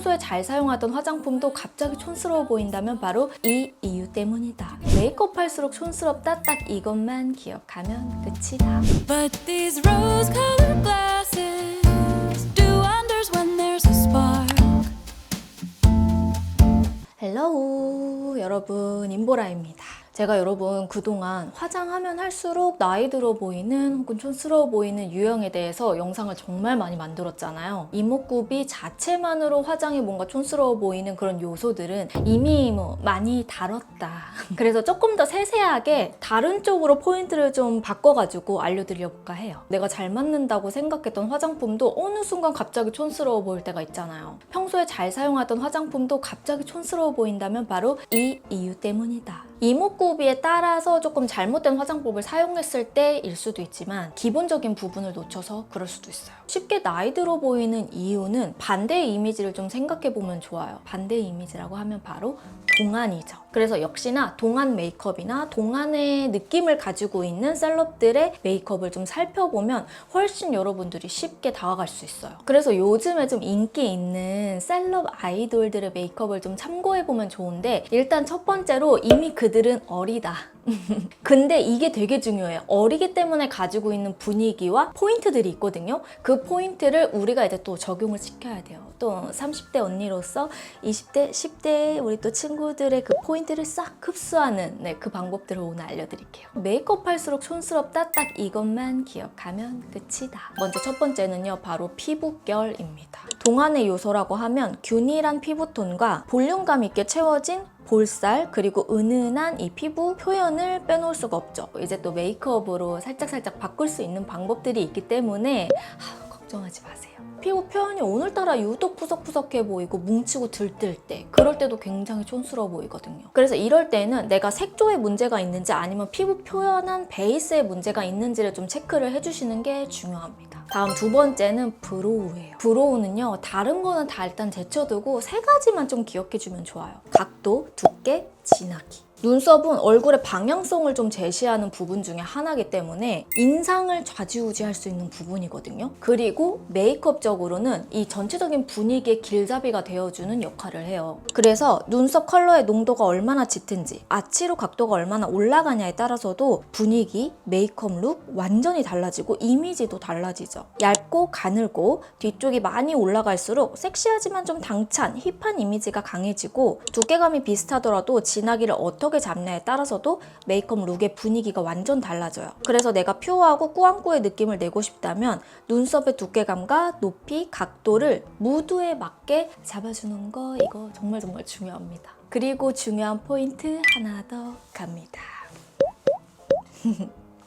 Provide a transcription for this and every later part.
평소에 잘 사용하던 화장품도 갑자기 촌스러워 보인다면 바로 이 이유 때문이다. 메이크업 할수록 촌스럽다, 딱 이것만 기억하면 끝이다. But these rose-colored glasses do wonders when there's a spark. 헬로우 여러분, 임보라입니다. 제가 여러분 그동안 화장하면 할수록 나이 들어 보이는 혹은 촌스러워 보이는 유형에 대해서 영상을 정말 많이 만들었잖아요. 이목구비 자체만으로 화장이 뭔가 촌스러워 보이는 그런 요소들은 이미 많이 다뤘다. 그래서 조금 더 세세하게 다른 쪽으로 포인트를 좀 바꿔가지고 알려드려볼까 해요. 내가 잘 맞는다고 생각했던 화장품도 어느 순간 갑자기 촌스러워 보일 때가 있잖아요. 평소에 잘 사용하던 화장품도 갑자기 촌스러워 보인다면 바로 이 이유 때문이다. 이목구비에 따라서 조금 잘못된 화장법을 사용했을 때일 수도 있지만 기본적인 부분을 놓쳐서 그럴 수도 있어요. 쉽게 나이 들어 보이는 이유는 반대의 이미지를 좀 생각해보면 좋아요. 반대의 이미지라고 하면 바로 동안이죠. 그래서 역시나 동안 메이크업이나 동안의 느낌을 가지고 있는 셀럽들의 메이크업을 좀 살펴보면 훨씬 여러분들이 쉽게 다가갈 수 있어요. 그래서 요즘에 좀 인기 있는 셀럽 아이돌들의 메이크업을 좀 참고해보면 좋은데, 일단 첫 번째로 이미 그들은 어리다. 근데 이게 되게 중요해요. 어리기 때문에 가지고 있는 분위기와 포인트들이 있거든요. 그 포인트를 우리가 이제 또 적용을 시켜야 돼요. 또 30대 언니로서 20대, 10대 우리 또 친구들의 그 포인트를 싹 흡수하는 그 방법들을 오늘 알려드릴게요. 메이크업 할수록 촌스럽다, 딱 이것만 기억하면 끝이다. 먼저 첫 번째는요, 바로 피부결입니다. 동안의 요소라고 하면 균일한 피부톤과 볼륨감 있게 채워진 볼살, 그리고 은은한 이 피부 표현을 빼놓을 수가 없죠. 이제 또 메이크업으로 살짝살짝 바꿀 수 있는 방법들이 있기 때문에 걱정하지 마세요. 피부 표현이 오늘따라 유독 푸석푸석해 보이고 뭉치고 들뜰 때, 그럴 때도 굉장히 촌스러워 보이거든요. 그래서 이럴 때는 내가 색조에 문제가 있는지 아니면 피부 표현한 베이스에 문제가 있는지를 좀 체크를 해주시는 게 중요합니다. 다음 두 번째는 브로우예요. 브로우는요, 다른 거는 다 일단 제쳐두고 세 가지만 좀 기억해주면 좋아요. 각도, 두께, 진하기. 눈썹은 얼굴의 방향성을 좀 제시하는 부분 중에 하나이기 때문에 인상을 좌지우지할 수 있는 부분이거든요. 그리고 메이크업적으로는 이 전체적인 분위기의 길잡이가 되어주는 역할을 해요. 그래서 눈썹 컬러의 농도가 얼마나 짙은지, 아치로 각도가 얼마나 올라가냐에 따라서도 분위기, 메이크업 룩 완전히 달라지고 이미지도 달라지죠. 얇고 가늘고 뒤쪽이 많이 올라갈수록 섹시하지만 좀 당찬, 힙한 이미지가 강해지고, 두께감이 비슷하더라도 진하기를 어떻게 잡냐에 따라서도 메이크업 룩의 분위기가 완전 달라져요. 그래서 내가 퓨어하고 꾸안꾸의 느낌을 내고 싶다면 눈썹의 두께감과 높이, 각도를 무드에 맞게 잡아주는 거, 이거 정말 중요합니다. 그리고 중요한 포인트 하나 더 갑니다.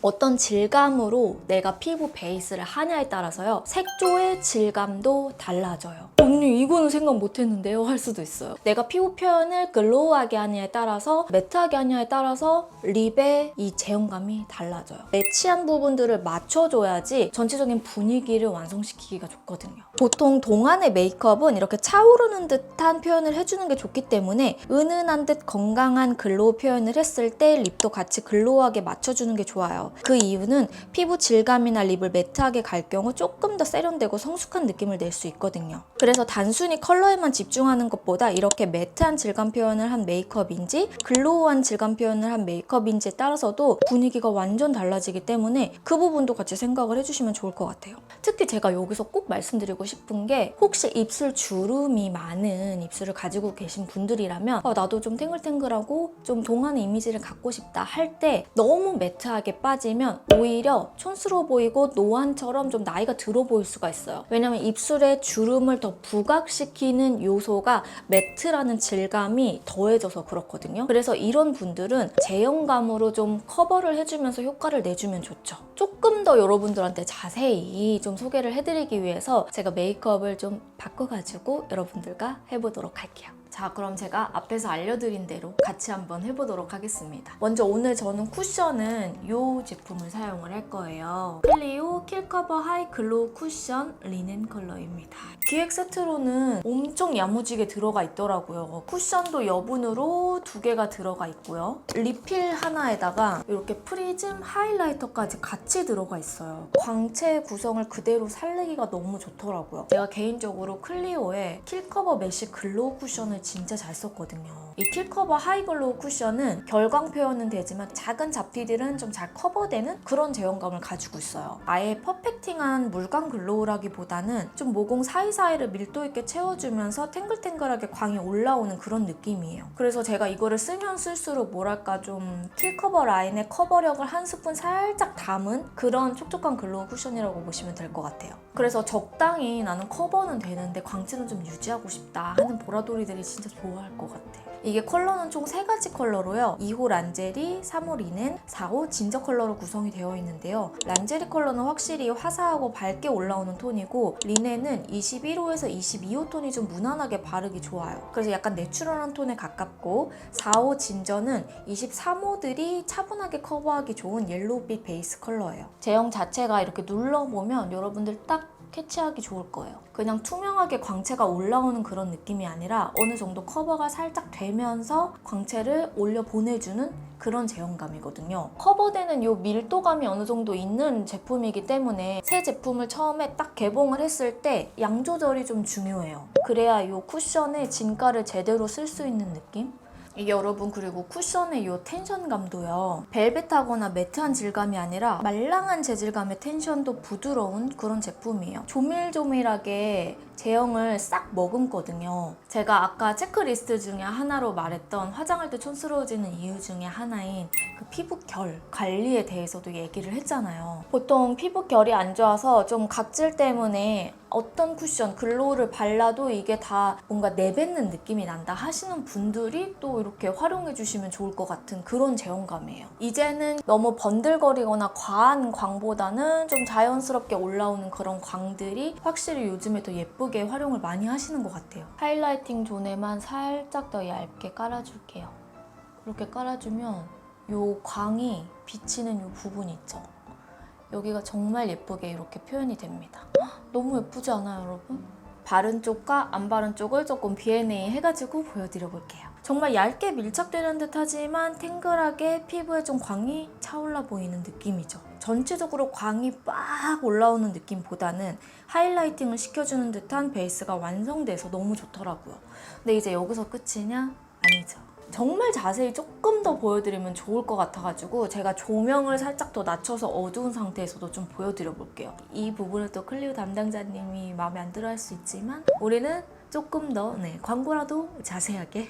어떤 질감으로 내가 피부 베이스를 하냐에 따라서요, 색조의 질감도 달라져요. 언니 이거는 생각 못했는데요 할 수도 있어요. 내가 피부 표현을 글로우하게 하냐에 따라서, 매트하게 하냐에 따라서 립의 이 제형감이 달라져요. 매치한 부분들을 맞춰줘야지 전체적인 분위기를 완성시키기가 좋거든요. 보통 동안의 메이크업은 이렇게 차오르는 듯한 표현을 해주는 게 좋기 때문에 은은한 듯 건강한 글로우 표현을 했을 때 립도 같이 글로우하게 맞춰주는 게 좋아요. 그 이유는 피부 질감이나 립을 매트하게 갈 경우 조금 더 세련되고 성숙한 느낌을 낼 수 있거든요. 그래서 단순히 컬러에만 집중하는 것보다 이렇게 매트한 질감 표현을 한 메이크업인지 글로우한 질감 표현을 한 메이크업인지에 따라서도 분위기가 완전 달라지기 때문에 그 부분도 같이 생각을 해주시면 좋을 것 같아요. 특히 제가 여기서 꼭 말씀드리고 싶은 게, 혹시 입술 주름이 많은 입술을 가지고 계신 분들이라면 나도 좀 탱글탱글하고 좀 동안의 이미지를 갖고 싶다 할 때 너무 매트하게 빠지면 오히려 촌스러워 보이고 노안처럼 좀 나이가 들어 보일 수가 있어요. 왜냐면 입술에 주름을 더 부각시키는 요소가 매트라는 질감이 더해져서 그렇거든요. 그래서 이런 분들은 제형감으로 좀 커버를 해주면서 효과를 내주면 좋죠. 조금 더 여러분들한테 자세히 좀 소개를 해드리기 위해서 제가 메이크업을 좀 바꿔가지고 여러분들과 해보도록 할게요. 자, 그럼 제가 앞에서 알려드린 대로 같이 한번 해보도록 하겠습니다. 먼저 오늘 저는 쿠션은 이 제품을 사용을 할 거예요. 클리오 킬커버 하이 글로우 쿠션 리넨 컬러입니다. 기획 세트로는 엄청 야무지게 들어가 있더라고요. 쿠션도 여분으로 2개가 들어가 있고요. 리필 하나에다가 이렇게 프리즘 하이라이터까지 같이 들어가 있어요. 광채 구성을 그대로 살리기가 너무 좋더라고요. 제가 개인적으로 클리오의 킬커버 메쉬 글로우 쿠션을 진짜 잘 썼거든요. 이 킬커버 하이 글로우 쿠션은 결광 표현은 되지만 작은 잡티들은 좀 잘 커버되는 그런 제형감을 가지고 있어요. 아예 퍼펙팅한 물광 글로우라기보다는 좀 모공 사이사이를 밀도 있게 채워주면서 탱글탱글하게 광이 올라오는 그런 느낌이에요. 그래서 제가 이거를 쓰면 쓸수록 뭐랄까 좀 킬커버 라인의 커버력을 한 스푼 살짝 담은 그런 촉촉한 글로우 쿠션이라고 보시면 될 것 같아요. 그래서 적당히 나는 커버는 되는데 광채는 좀 유지하고 싶다 하는 보라돌이들이 진짜 좋아할 것 같아. 이게 컬러는 총 3가지 컬러로요. 2호 란제리, 3호 리넨, 4호 진저 컬러로 구성이 되어 있는데요. 란제리 컬러는 확실히 화사하고 밝게 올라오는 톤이고 리넨은 21호에서 22호 톤이 좀 무난하게 바르기 좋아요. 그래서 약간 내추럴한 톤에 가깝고 4호 진저는 23호들이 차분하게 커버하기 좋은 옐로우빛 베이스 컬러예요. 제형 자체가 이렇게 눌러보면 여러분들 딱 캐치하기 좋을 거예요. 그냥 투명하게 광채가 올라오는 그런 느낌이 아니라 어느 정도 커버가 살짝 되면서 광채를 올려 보내주는 그런 제형감이거든요. 커버되는 이 밀도감이 어느 정도 있는 제품이기 때문에 새 제품을 처음에 딱 개봉을 했을 때 양 조절이 좀 중요해요. 그래야 이 쿠션의 진가를 제대로 쓸 수 있는 느낌? 이게 여러분 그리고 쿠션의 이 텐션감도요. 벨벳하거나 매트한 질감이 아니라 말랑한 재질감의 텐션도 부드러운 그런 제품이에요. 조밀조밀하게 제형을 싹 머금거든요. 제가 아까 체크리스트 중에 하나로 말했던 화장할 때 촌스러워지는 이유 중에 하나인 그 피부 결 관리에 대해서도 얘기를 했잖아요. 보통 피부 결이 안 좋아서 좀 각질 때문에 어떤 쿠션, 글로우를 발라도 이게 다 뭔가 내뱉는 느낌이 난다 하시는 분들이 또 이렇게 활용해 주시면 좋을 것 같은 그런 제형감이에요. 이제는 너무 번들거리거나 과한 광보다는 좀 자연스럽게 올라오는 그런 광들이 확실히 요즘에 더 예쁘게 활용을 많이 하시는 것 같아요. 하이라이팅 존에만 살짝 더 얇게 깔아줄게요. 이렇게 깔아주면 이 광이 비치는 이 부분 있죠? 여기가 정말 예쁘게 이렇게 표현이 됩니다. 너무 예쁘지 않아요, 여러분? 바른 쪽과 안 바른 쪽을 조금 B&A 해가지고 보여드려 볼게요. 정말 얇게 밀착되는 듯 하지만 탱글하게 피부에 좀 광이 차올라 보이는 느낌이죠. 전체적으로 광이 빡 올라오는 느낌보다는 하이라이팅을 시켜주는 듯한 베이스가 완성돼서 너무 좋더라고요. 근데 이제 여기서 끝이냐? 아니죠. 정말 자세히 조금 더 보여드리면 좋을 것 같아가지고 제가 조명을 살짝 더 낮춰서 어두운 상태에서도 좀 보여드려 볼게요. 이 부분을 또 클리오 담당자님이 마음에 안 들어 할 수 있지만 우리는 조금 더 광고라도 자세하게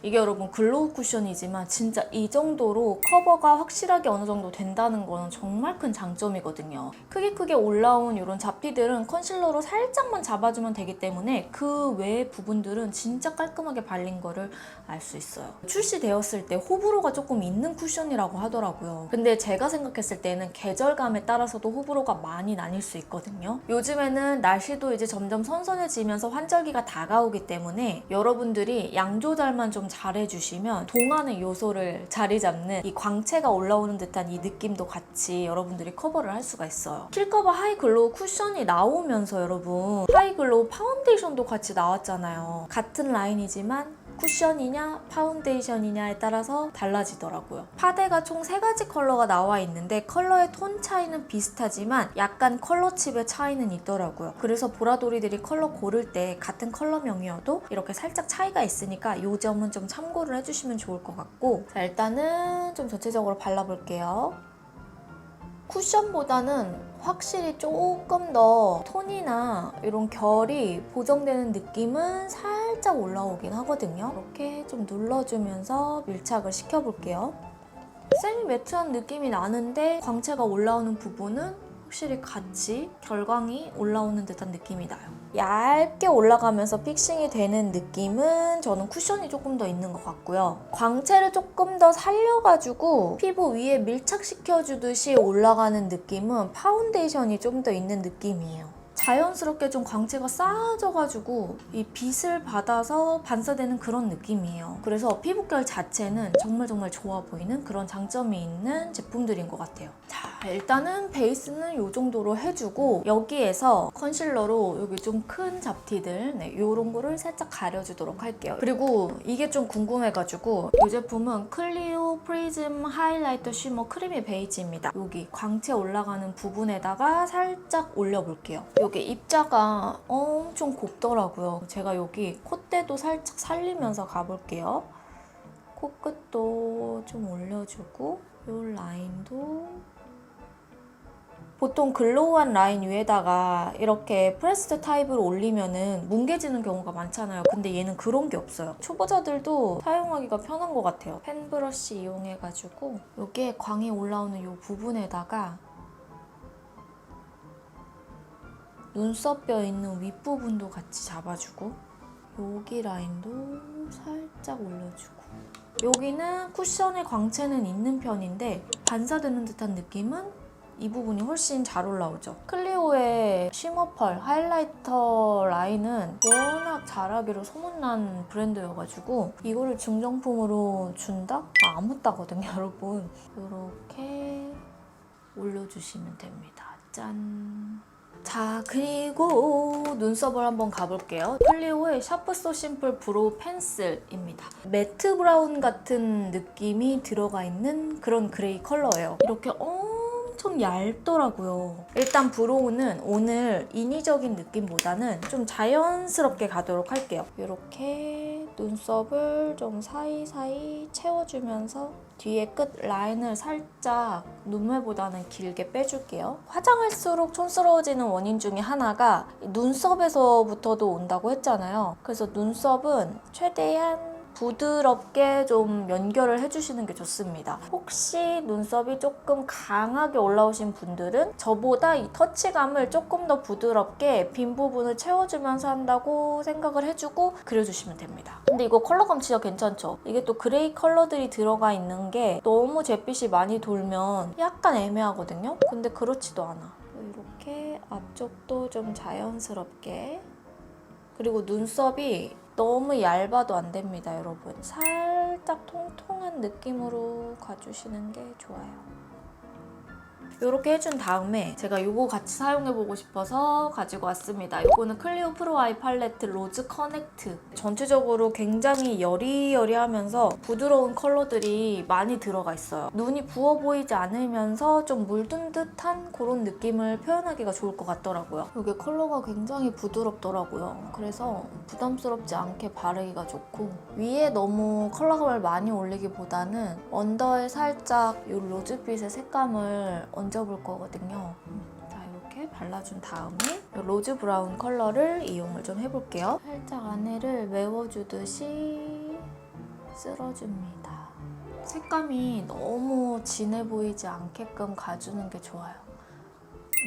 이게 여러분 글로우 쿠션이지만 진짜 이 정도로 커버가 확실하게 어느 정도 된다는 거는 정말 큰 장점이거든요. 크게 올라온 이런 잡티들은 컨실러로 살짝만 잡아주면 되기 때문에 그 외의 부분들은 진짜 깔끔하게 발린 거를 알 수 있어요. 출시되었을 때 호불호가 조금 있는 쿠션이라고 하더라고요. 근데 제가 생각했을 때는 계절감에 따라서도 호불호가 많이 나뉠 수 있거든요. 요즘에는 날씨도 이제 점점 선선해지면서 환절기가 다가오기 때문에 여러분들이 양 조절만 좀 잘해주시면 동안의 요소를 자리 잡는 이 광채가 올라오는 듯한 이 느낌도 같이 여러분들이 커버를 할 수가 있어요. 킬커버 하이 글로우 쿠션이 나오면서 여러분 하이 글로우 파운데이션도 같이 나왔잖아요. 같은 라인이지만 쿠션이냐 파운데이션이냐에 따라서 달라지더라고요. 파데가 총 3가지 컬러가 나와 있는데 컬러의 톤 차이는 비슷하지만 약간 컬러 칩의 차이는 있더라고요. 그래서 보라돌이들이 컬러 고를 때 같은 컬러명이어도 이렇게 살짝 차이가 있으니까 이 점은 좀 참고를 해주시면 좋을 것 같고, 자 일단은 좀 전체적으로 발라볼게요. 쿠션보다는 확실히 조금 더 톤이나 이런 결이 보정되는 느낌은 살짝 올라오긴 하거든요. 이렇게 좀 눌러주면서 밀착을 시켜볼게요. 세미 매트한 느낌이 나는데 광채가 올라오는 부분은 확실히 같이 결광이 올라오는 듯한 느낌이 나요. 얇게 올라가면서 픽싱이 되는 느낌은 저는 쿠션이 조금 더 있는 것 같고요. 광채를 조금 더 살려가지고 피부 위에 밀착시켜주듯이 올라가는 느낌은 파운데이션이 좀 더 있는 느낌이에요. 자연스럽게 좀 광채가 쌓아져가지고 이 빛을 받아서 반사되는 그런 느낌이에요. 그래서 피부결 자체는 정말 좋아 보이는 그런 장점이 있는 제품들인 것 같아요. 자, 일단은 베이스는 이 정도로 해주고 여기에서 컨실러로 여기 좀 큰 잡티들 이런 거를 살짝 가려주도록 할게요. 그리고 이게 좀 궁금해가지고 이 제품은 클리오 프리즘 하이라이터 쉬머 크리미 베이지입니다. 여기 광채 올라가는 부분에다가 살짝 올려볼게요. 여기 입자가 엄청 곱더라고요. 제가 여기 콧대도 살짝 살리면서 가볼게요. 코끝도 좀 올려주고 이 라인도 보통 글로우한 라인 위에다가 이렇게 프레스드 타입으로 올리면은 뭉개지는 경우가 많잖아요. 근데 얘는 그런 게 없어요. 초보자들도 사용하기가 편한 것 같아요. 펜 브러쉬 이용해가지고 여기에 광이 올라오는 이 부분에다가 눈썹뼈 있는 윗부분도 같이 잡아주고 여기 라인도 살짝 올려주고 여기는 쿠션의 광채는 있는 편인데 반사되는 듯한 느낌은 이 부분이 훨씬 잘 올라오죠. 클리오의 쉬머펄 하이라이터 라인은 워낙 잘하기로 소문난 브랜드여가지고 이거를 증정품으로 준다? 안 묻다거든요, 여러분. 이렇게 올려주시면 됩니다. 짠! 자, 그리고 눈썹을 한번 가볼게요. 클리오의 샤프 소 심플 브로우 펜슬입니다. 매트 브라운 같은 느낌이 들어가 있는 그런 그레이 컬러예요. 이렇게 엄청 얇더라고요. 일단 브로우는 오늘 인위적인 느낌보다는 좀 자연스럽게 가도록 할게요. 이렇게 눈썹을 좀 사이사이 채워주면서 뒤에 끝 라인을 살짝 눈매보다는 길게 빼줄게요. 화장할수록 촌스러워지는 원인 중에 하나가 눈썹에서부터도 온다고 했잖아요. 그래서 눈썹은 최대한 부드럽게 좀 연결을 해주시는 게 좋습니다. 혹시 눈썹이 조금 강하게 올라오신 분들은 저보다 이 터치감을 조금 더 부드럽게 빈 부분을 채워주면서 한다고 생각을 해주고 그려주시면 됩니다. 근데 이거 컬러감 진짜 괜찮죠? 이게 또 그레이 컬러들이 들어가 있는 게 너무 잿빛이 많이 돌면 약간 애매하거든요? 근데 그렇지도 않아. 이렇게 앞쪽도 좀 자연스럽게 그리고 눈썹이 너무 얇아도 안 됩니다, 여러분. 살짝 통통한 느낌으로 가주시는 게 좋아요. 이렇게 해준 다음에 제가 이거 같이 사용해보고 싶어서 가지고 왔습니다. 이거는 클리오 프로 아이 팔레트 로즈 커넥트. 전체적으로 굉장히 여리여리하면서 부드러운 컬러들이 많이 들어가 있어요. 눈이 부어 보이지 않으면서 좀 물든 듯한 그런 느낌을 표현하기가 좋을 것 같더라고요. 이게 컬러가 굉장히 부드럽더라고요. 그래서 부담스럽지 않게 바르기가 좋고 위에 너무 컬러감을 많이 올리기보다는 언더에 살짝 이 로즈빛의 색감을 얹어볼 거거든요. 자, 이렇게 발라준 다음에 로즈 브라운 컬러를 이용을 좀 해볼게요. 살짝 안에를 메워주듯이 쓸어줍니다. 색감이 너무 진해 보이지 않게끔 가주는 게 좋아요.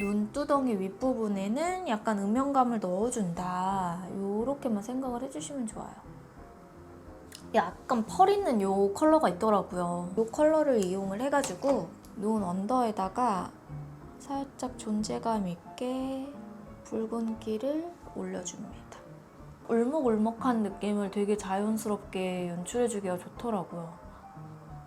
눈두덩이 윗부분에는 약간 음영감을 넣어준다. 이렇게만 생각을 해주시면 좋아요. 약간 펄 있는 이 컬러가 있더라고요. 이 컬러를 이용을 해가지고 눈 언더에다가 살짝 존재감 있게 붉은기를 올려줍니다. 울먹울먹한 느낌을 되게 자연스럽게 연출해주기가 좋더라고요.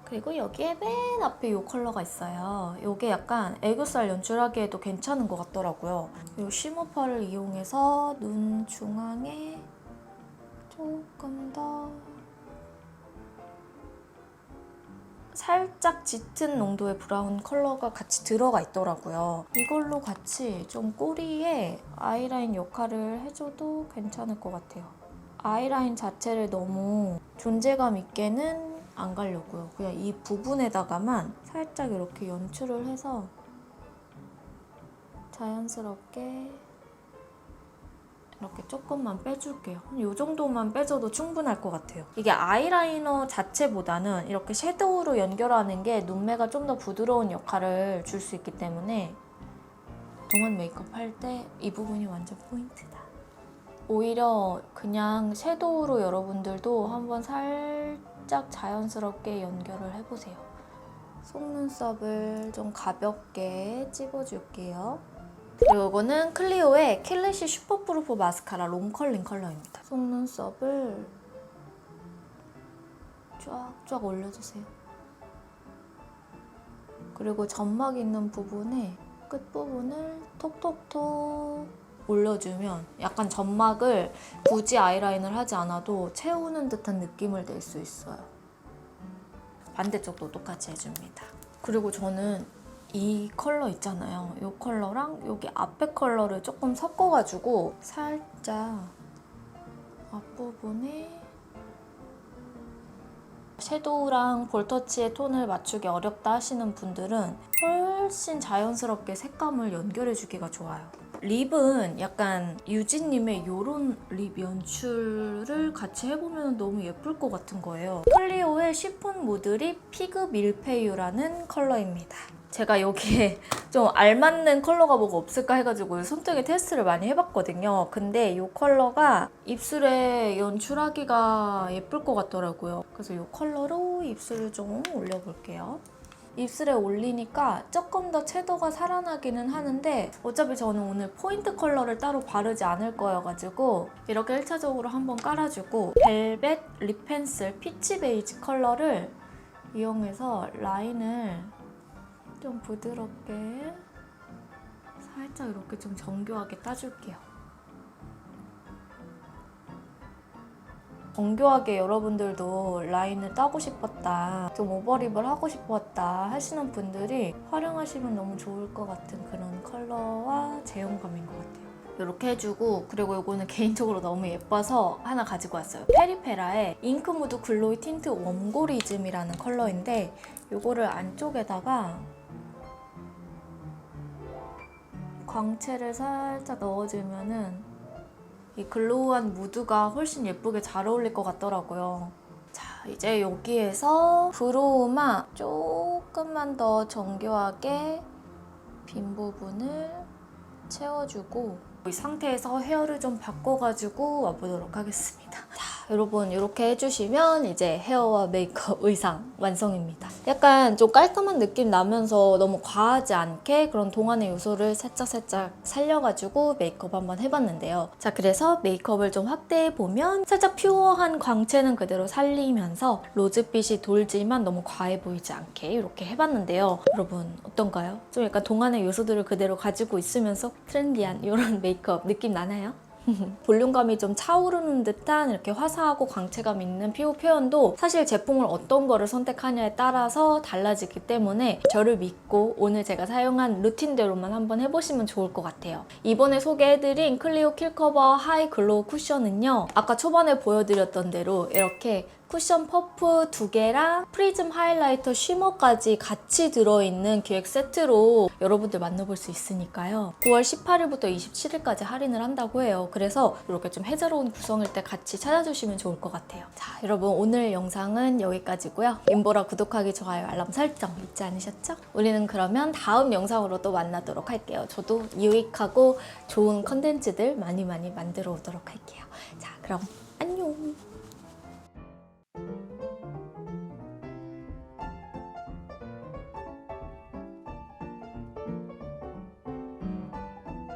그리고 여기에 맨 앞에 이 컬러가 있어요. 이게 약간 애교살 연출하기에도 괜찮은 것 같더라고요. 이 쉬머펄을 이용해서 눈 중앙에 조금 더 살짝 짙은 농도의 브라운 컬러가 같이 들어가 있더라고요. 이걸로 같이 좀 꼬리에 아이라인 역할을 해줘도 괜찮을 것 같아요. 아이라인 자체를 너무 존재감 있게는 안 가려고요. 그냥 이 부분에다가만 살짝 이렇게 연출을 해서 자연스럽게 이렇게 조금만 빼줄게요. 이 정도만 빼줘도 충분할 것 같아요. 이게 아이라이너 자체보다는 이렇게 섀도우로 연결하는 게 눈매가 좀 더 부드러운 역할을 줄 수 있기 때문에 동안 메이크업 할 때 이 부분이 완전 포인트다. 오히려 그냥 섀도우로 여러분들도 한번 살짝 자연스럽게 연결을 해보세요. 속눈썹을 좀 가볍게 찝어줄게요. 그리고 이거는 클리오의 킬리시 슈퍼프루프 마스카라 롱컬링 컬러입니다. 속눈썹을 쫙쫙 올려주세요. 그리고 점막 있는 부분에 끝부분을 톡톡톡 올려주면 약간 점막을 굳이 아이라인을 하지 않아도 채우는 듯한 느낌을 낼 수 있어요. 반대쪽도 똑같이 해줍니다. 그리고 저는 이 컬러 있잖아요. 이 컬러랑 여기 앞에 컬러를 조금 섞어가지고 살짝 앞부분에 섀도우랑 볼터치의 톤을 맞추기 어렵다 하시는 분들은 훨씬 자연스럽게 색감을 연결해주기가 좋아요. 립은 약간 유진님의 이런 립 연출을 같이 해보면 너무 예쁠 것 같은 거예요. 클리오의 쉬폰 무드립 피그 밀푀유라는 컬러입니다. 제가 여기에 좀 알맞는 컬러가 뭐가 없을까 해가지고 손등에 테스트를 많이 해봤거든요. 근데 이 컬러가 입술에 연출하기가 예쁠 것 같더라고요. 그래서 이 컬러로 입술을 좀 올려볼게요. 입술에 올리니까 조금 더 채도가 살아나기는 하는데 어차피 저는 오늘 포인트 컬러를 따로 바르지 않을 거여가지고 이렇게 1차적으로 한번 깔아주고 벨벳 립 펜슬 피치 베이지 컬러를 이용해서 라인을 좀 부드럽게 살짝 이렇게 좀 정교하게 따줄게요. 정교하게 여러분들도 라인을 따고 싶었다, 좀 오버립을 하고 싶었다 하시는 분들이 활용하시면 너무 좋을 것 같은 그런 컬러와 제형감인 것 같아요. 이렇게 해주고, 그리고 이거는 개인적으로 너무 예뻐서 하나 가지고 왔어요. 페리페라의 잉크무드 글로이 틴트 웜고리즘이라는 컬러인데 이거를 안쪽에다가 광채를 살짝 넣어주면은 이 글로우한 무드가 훨씬 예쁘게 잘 어울릴 것 같더라고요. 자, 이제 여기에서 브로우만 조금만 더 정교하게 빈 부분을 채워주고 이 상태에서 헤어를 좀 바꿔가지고 와보도록 하겠습니다. 자, 여러분 이렇게 해주시면 이제 헤어와 메이크업 의상 완성입니다. 약간 좀 깔끔한 느낌 나면서 너무 과하지 않게 그런 동안의 요소를 살짝 살려가지고 메이크업 한번 해봤는데요. 자, 그래서 메이크업을 좀 확대해보면 살짝 퓨어한 광채는 그대로 살리면서 로즈빛이 돌지만 너무 과해 보이지 않게 이렇게 해봤는데요. 여러분 어떤가요? 좀 약간 동안의 요소들을 그대로 가지고 있으면서 트렌디한 이런 메이크업 느낌 나나요? 볼륨감이 좀 차오르는 듯한 이렇게 화사하고 광채감 있는 피부 표현도 사실 제품을 어떤 거를 선택하냐에 따라서 달라지기 때문에 저를 믿고 오늘 제가 사용한 루틴대로만 한번 해보시면 좋을 것 같아요. 이번에 소개해드린 클리오 킬커버 하이 글로우 쿠션은요, 아까 초반에 보여드렸던 대로 이렇게 쿠션 퍼프 2개랑 프리즘 하이라이터 쉬머까지 같이 들어있는 기획 세트로 여러분들 만나볼 수 있으니까요. 9월 18일부터 27일까지 할인을 한다고 해요. 그래서 이렇게 좀 해자로운 구성일 때 같이 찾아주시면 좋을 것 같아요. 자, 여러분 오늘 영상은 여기까지고요. 인보라 구독하기, 좋아요, 알람 설정 잊지 않으셨죠? 우리는 그러면 다음 영상으로 또 만나도록 할게요. 저도 유익하고 좋은 컨텐츠들 많이 만들어 오도록 할게요. 자, 그럼